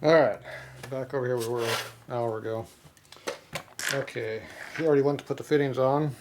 Alright, back over here we were an hour ago. Okay, he already went to put the fittings on,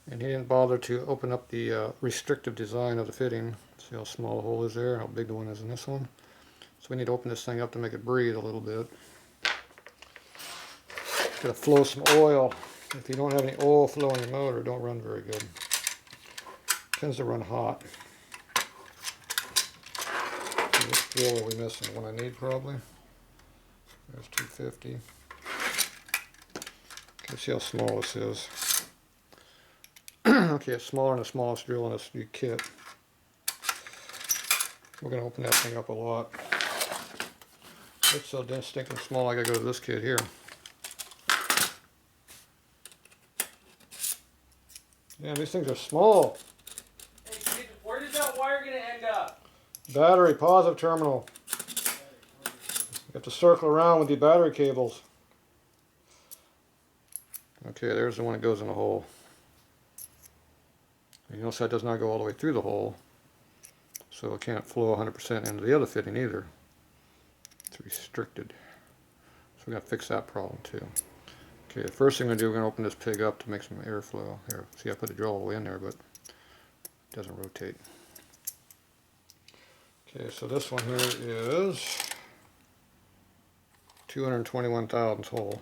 and he didn't bother to open up the restrictive design of the fitting. See how small the hole is there, how big the one is in this one. So we need to open this thing up to make it breathe a little bit. Gotta flow some oil. If you don't have any oil flow in your motor, it don't run very good. It tends to run hot. Which drill are we missing? The one I need probably. There's 250. Okay, see how small this is. Okay, it's smaller than the smallest drill in this new kit. We're going to open that thing up a lot. It's so stinking small, I got to go to this kit here. Yeah, these things are small. Hey, kid, where is that wire going to end up? Battery, positive terminal. You have to circle around with the battery cables. Okay, there's the one that goes in the hole. And you notice that does not go all the way through the hole, so it can't flow 100% into the other fitting either. It's restricted. So we got to fix that problem too. Okay, the first thing we're going to do, we're going to open this pig up to make some airflow. Here, see, I put the drill all the way in there, but it doesn't rotate. Okay, so this one here is 221 thousandths hole.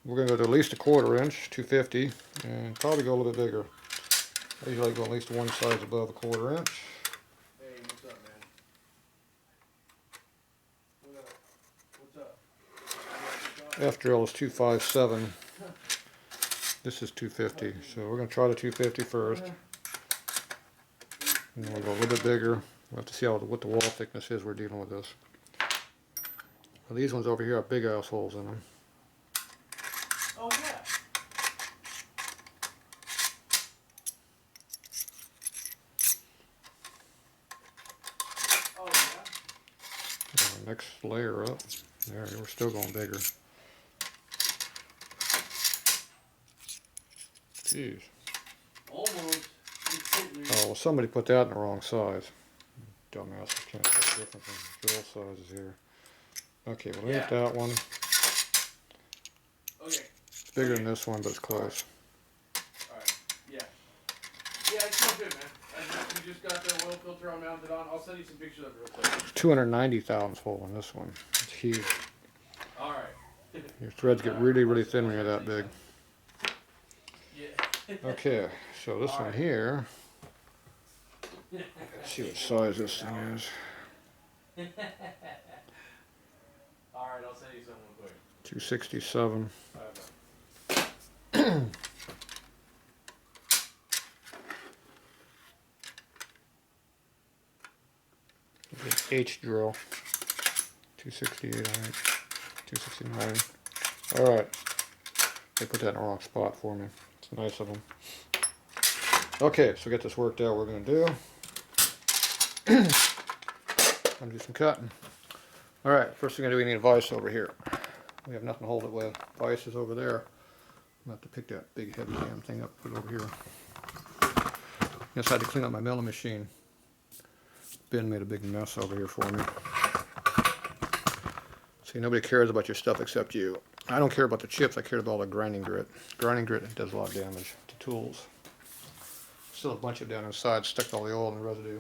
We're going to go to at least a 1/4 inch, 250, and probably go a little bit bigger. I usually go at least one size above a 1/4 inch. Hey, what's up, man? What's up? F drill is 257. This is 250, so we're going to try the 250 first. And then we'll go a little bit bigger. We'll have to see what the wall thickness is we're dealing with this. Well, these ones over here have big ass holes in them. Oh, yeah. Oh, yeah. Next layer up. There, we're still going bigger. Jeez. Almost. Oh, well, somebody put that in the wrong size. Dumbass, I can't tell the difference in drill sizes here. Okay, well, we got that one. Okay. It's bigger than this one, but it's close. Alright. Yeah. Yeah, it's no good, man. We just got the oil filter on mounted on. I'll send you some pictures of it real quick. 290 thousandths hole in this one. It's huge. Alright. Your threads get really, really thin when you're that big. Yeah. Okay, so this one here. Let's see what size this thing is. Alright, I'll send you some real quick. 267. Alright, H drill. 268, I think. 269. Alright. They put that in the wrong spot for me. It's nice of them. Okay, so get this worked out. What we're going to do. I'm going to do some cutting. Alright, first thing I do, we need a vise over here. We have nothing to hold it with. Vise is over there. I'm going to have to pick that big heavy damn thing up, put it over here. Yes, I had to clean up my milling machine. Ben made a big mess over here for me. See, nobody cares about your stuff except you. I don't care about the chips, I care about all the grinding grit. Grinding grit does a lot of damage to tools. Still a bunch of it down inside, stuck all the oil and the residue.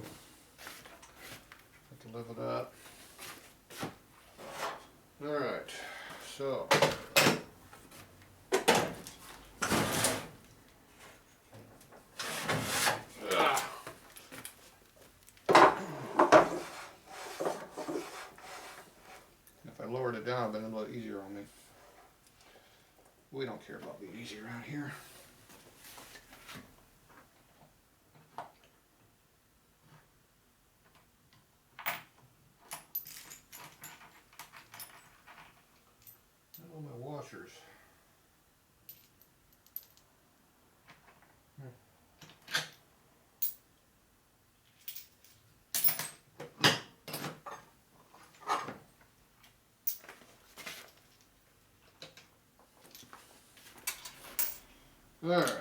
I can live with that. Alright, so. If I lowered it down, it would have been a little easier on me. We don't care about being easy around here. And all my washers. Alright.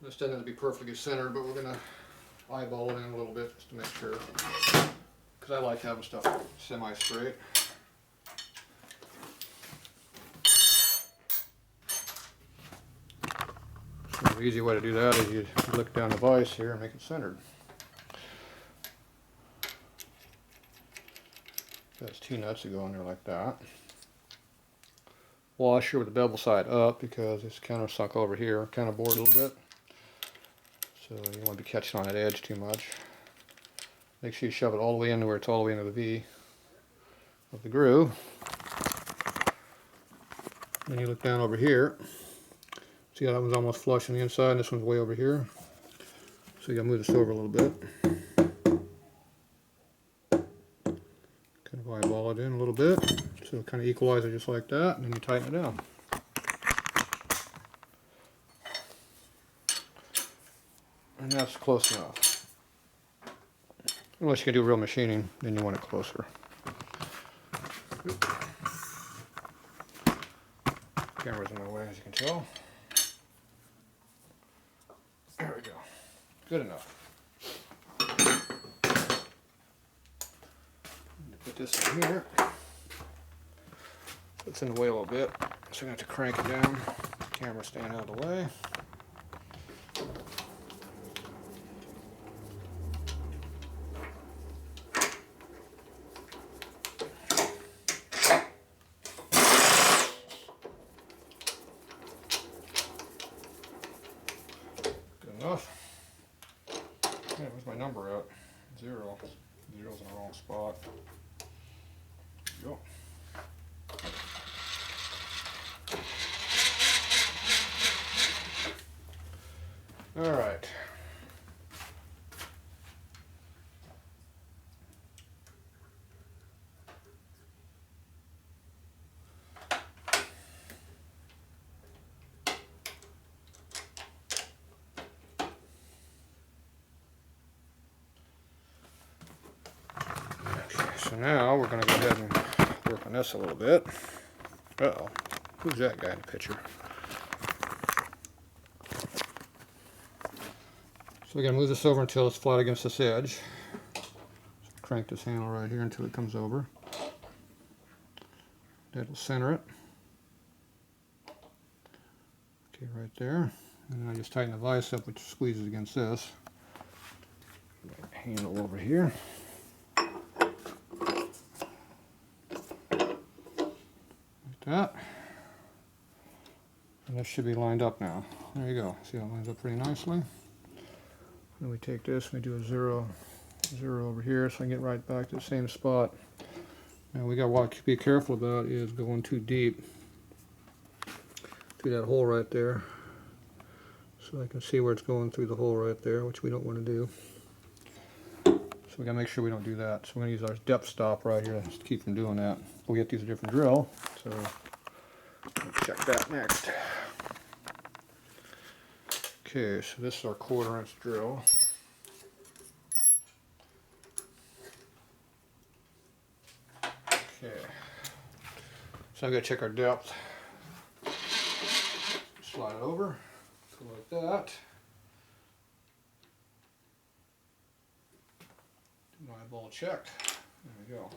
This doesn't have to be perfectly centered, but we're gonna eyeball it in a little bit just to make sure. Because I like having stuff semi-straight. So the easy way to do that is you lick down the vise here and make it centered. That's 2 nuts that go in there like that. Washer with the bevel side up because it's kind of sunk over here, kind of bored a little bit. So you don't want to be catching on that edge too much. Make sure you shove it all the way into where it's all the way into the V of the groove. Then you look down over here. See how that one's almost flush on the inside and this one's way over here. So you gotta move this over a little bit. Kind of eyeball it in a little bit. So kind of equalize it just like that, and then you tighten it down. And that's close enough. Unless you can do real machining, then you want it closer. Camera's in my way, as you can tell. There we go. Good enough. Put this in here. It's in the way a little bit, so I'm going to have to crank it down. Camera staying out of the way. Good enough. Yeah, where's my number at? 0. 0's in the wrong spot. There we go. All right. Okay, so now we're going to go ahead and work on this a little bit. Uh-oh. Who's that guy in the picture? So we're going to move this over until it's flat against this edge. So crank this handle right here until it comes over. That'll center it. Okay, right there. And then I just tighten the vise up, which squeezes against this. Handle over here. Like that. And this should be lined up now. There you go. See how it lines up pretty nicely? Then we take this and we do a 0, 0 over here so I can get right back to the same spot. Now we got what to be careful about is going too deep through that hole right there. So I can see where it's going through the hole right there, which we don't want to do. So we gotta make sure we don't do that. So we're gonna use our depth stop right here to keep from doing that. We'll get these a different drill. So we'll check that next. Okay, so this is our 1/4 inch drill. Okay, so I'm going to check our depth. Slide it over, go like that. Do an eyeball check. There we go.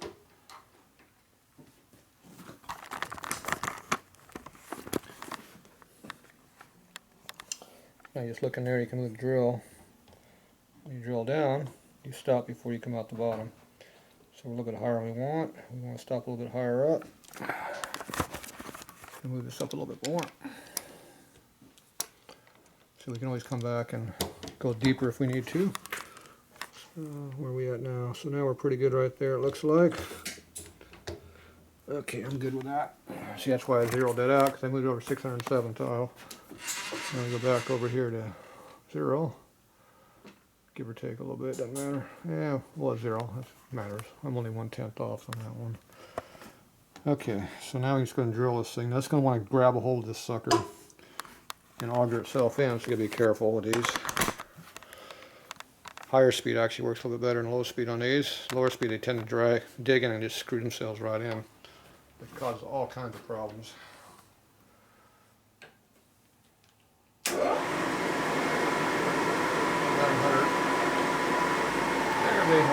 Now you just look in there, you can move the drill. When you drill down, you stop before you come out the bottom. So we're a little bit higher than we want. We want to stop a little bit higher up. And move this up a little bit more. So we can always come back and go deeper if we need to. So where are we at now? So now we're pretty good right there, it looks like. Okay, I'm good with that. See, that's why I zeroed that out, because I moved over 607 tile. Now we go back over here to 0. Give or take a little bit, doesn't matter. Yeah, well, 0, that matters. I'm only 1/10 off on that one. Okay, so now we're just going to drill this thing. Now it's going to want to grab a hold of this sucker and auger itself in, so you got to be careful with these. Higher speed actually works a little bit better than low speed on these. Lower speed, they tend to dig in and just screw themselves right in. It causes all kinds of problems. Okay.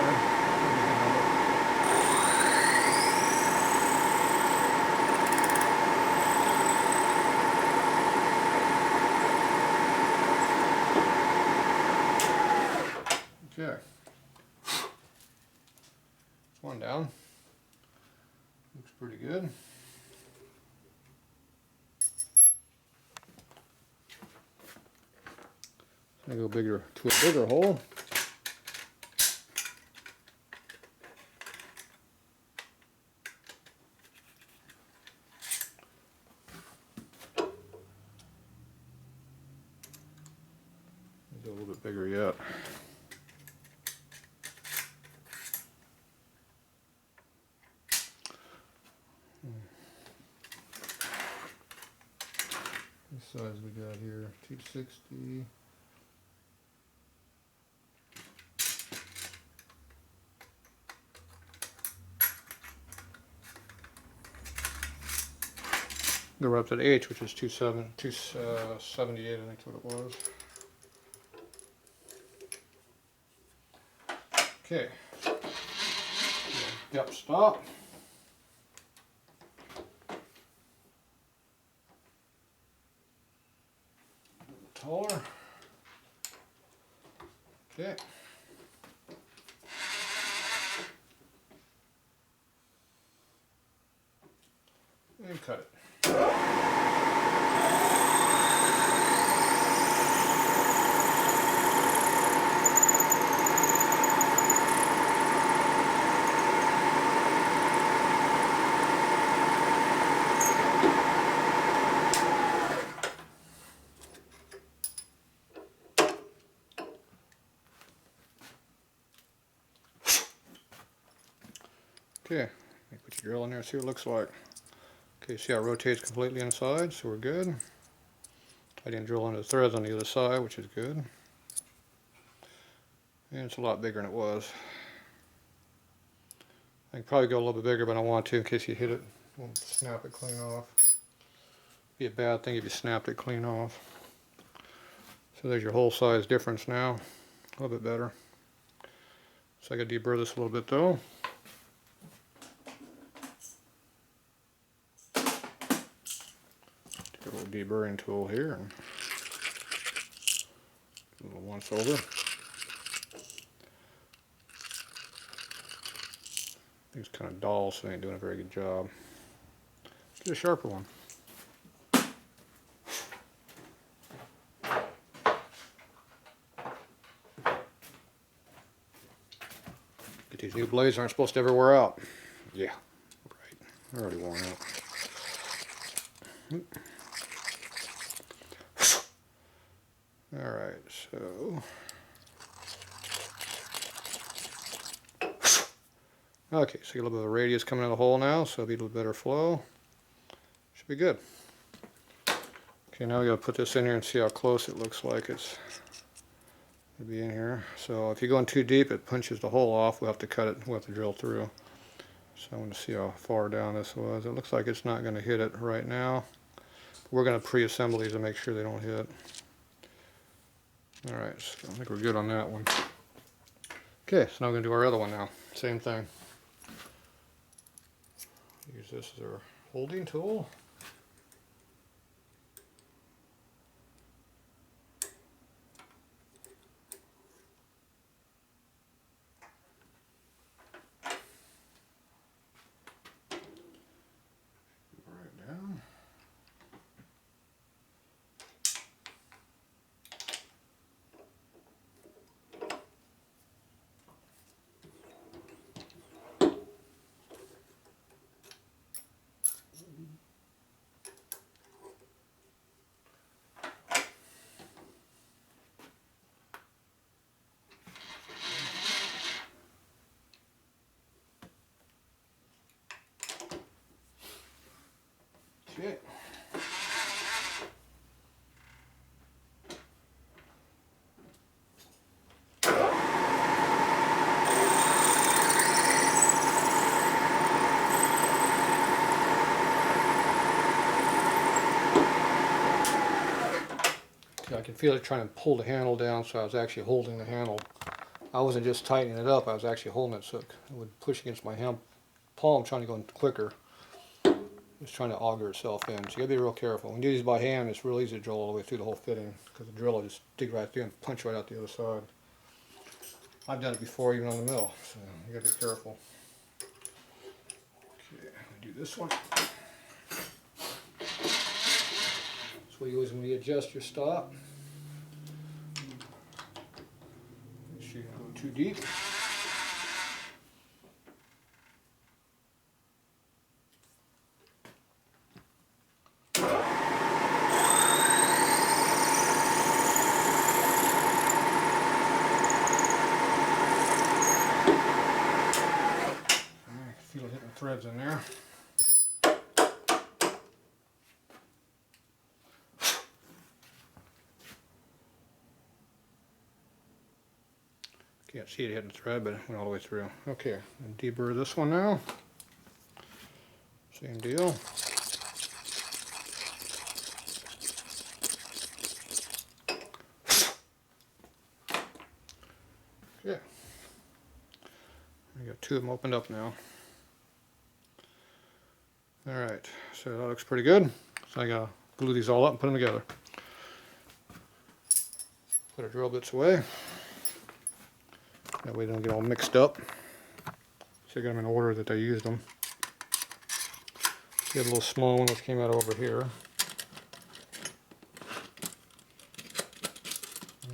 One down. Looks pretty good. I'm gonna go bigger to a bigger hole. Go a little bit bigger yet. What size we got here? 260. Go up to the H, which is 278, I think is what it was. Okay. Yep, stop. A little taller. Okay. And cut it. Okay, put your drill in there and see what it looks like. Okay, see how it rotates completely inside, so we're good. I didn't drill into the threads on the other side, which is good. And it's a lot bigger than it was. I can probably go a little bit bigger, but I don't want to in case you hit it. Won't snap it clean off. Be a bad thing if you snapped it clean off. So there's your hole size difference now. A little bit better. So I got to deburr this a little bit though. Take a little deburring tool here and do a little once over. It's kind of dull, so it ain't doing a very good job. Get a sharper one. Get these new blades, aren't supposed to ever wear out. Yeah, right. They're already worn out. Alright, so okay, so you get a little bit of a radius coming out of the hole now, so it'll be a little better flow. Should be good. Okay, now we gotta put this in here and see how close it looks like it's gonna be in here. So if you're going too deep, it punches the hole off. We'll have to cut it. We'll have to drill through. So I want to see how far down this was. It looks like it's not going to hit it right now. We're going to pre-assemble these to make sure they don't hit. All right, so I think we're good on that one. Okay, so now we're going to do our other one now. Same thing. Use this as our holding tool. Right down. Okay. I can feel it trying to pull the handle down, so I was actually holding the handle I wasn't just tightening it up, I was actually holding it so it would push against my hand palm, trying to go in quicker. It's trying to auger itself in, so you gotta be real careful. When you do these by hand, it's real easy to drill all the way through the whole fitting, because the drill will just dig right through and punch right out the other side. I've done it before, even on the mill, so you gotta be careful. Okay, I'm gonna do this one. That's what you always when you adjust your stop. Make sure you don't go too deep. Feel it hitting threads in there. Can't see it hitting the thread, but it went all the way through. Okay, and deburr this one now. Same deal. Okay. I got two of them opened up now. Alright, so that looks pretty good. So I gotta glue these all up and put them together. Put our drill bits away. That way they don't get all mixed up. So I got them in order that I used them. Get a little small one which came out over here.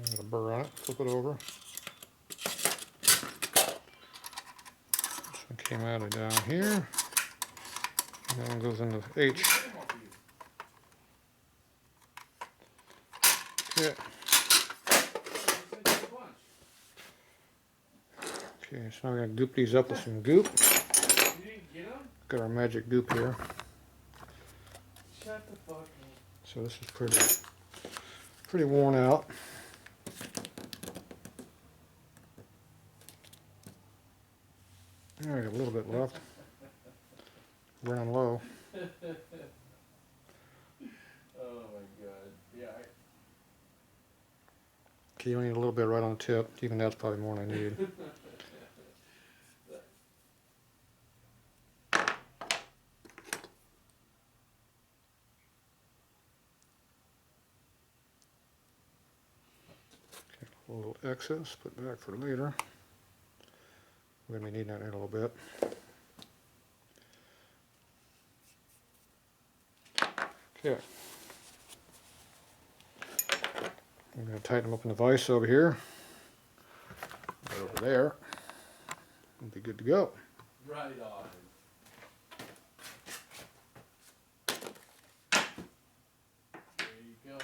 Got a burr on it, flip it over. This one came out of down here. And that one goes into H. Okay. Okay, so now we're going to goop these up with some goop. You didn't get them? Got our magic goop here. Shut the fuck up. So this is pretty worn out. All right, a little bit left. Running low. Oh my god. Yeah. Okay, you only need a little bit right on the tip. Even that's probably more than I need. A little excess, put back for later. We're going to be needing that in a little bit. Okay. I'm going to tighten them up in the vise over here. Right over there. We'll be good to go. Right on. There you go.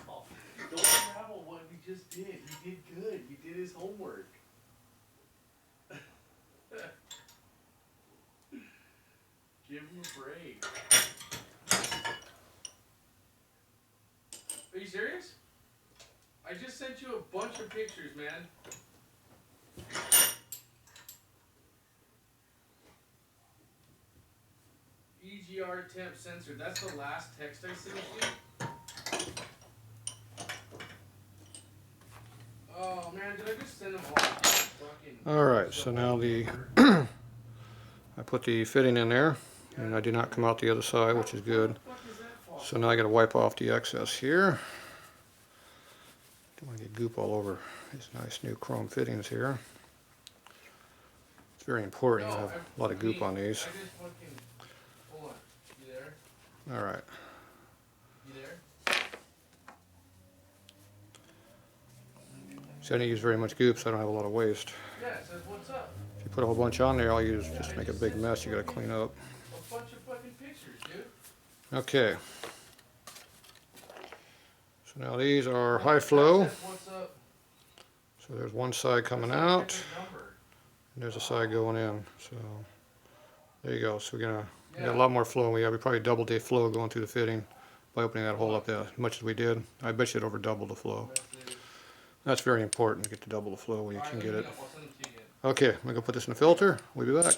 Oh, don't unravel what we just did. He did good. He did his homework. Give him a break. Are you serious? I just sent you a bunch of pictures, man. EGR temp sensor. That's the last text I sent you. Oh man, did I just send them all? Fucking. Alright, so now I put the fitting in there, and I did not come out the other side, which is good. So now I got to wipe off the excess here. Don't want to get goop all over these nice new chrome fittings here. It's very important to have a lot of goop on these. Hold on. You there? Alright. You there? So I didn't use very much goop, so I don't have a lot of waste. Yeah, it says what's up. If you put a whole bunch on there, all you do is just make a big mess you got to clean up. A bunch of fucking pictures, dude. Okay. So now these are high flow. What's up? So there's one side coming out, and there's a side going in. So there you go. So we're gonna get a lot more flow. We probably doubled the flow going through the fitting by opening that hole up as much as we did. I bet you it over doubled the flow. That's very important to get to double the flow when you can get it. Okay, I'm gonna put this in the filter. We'll be back.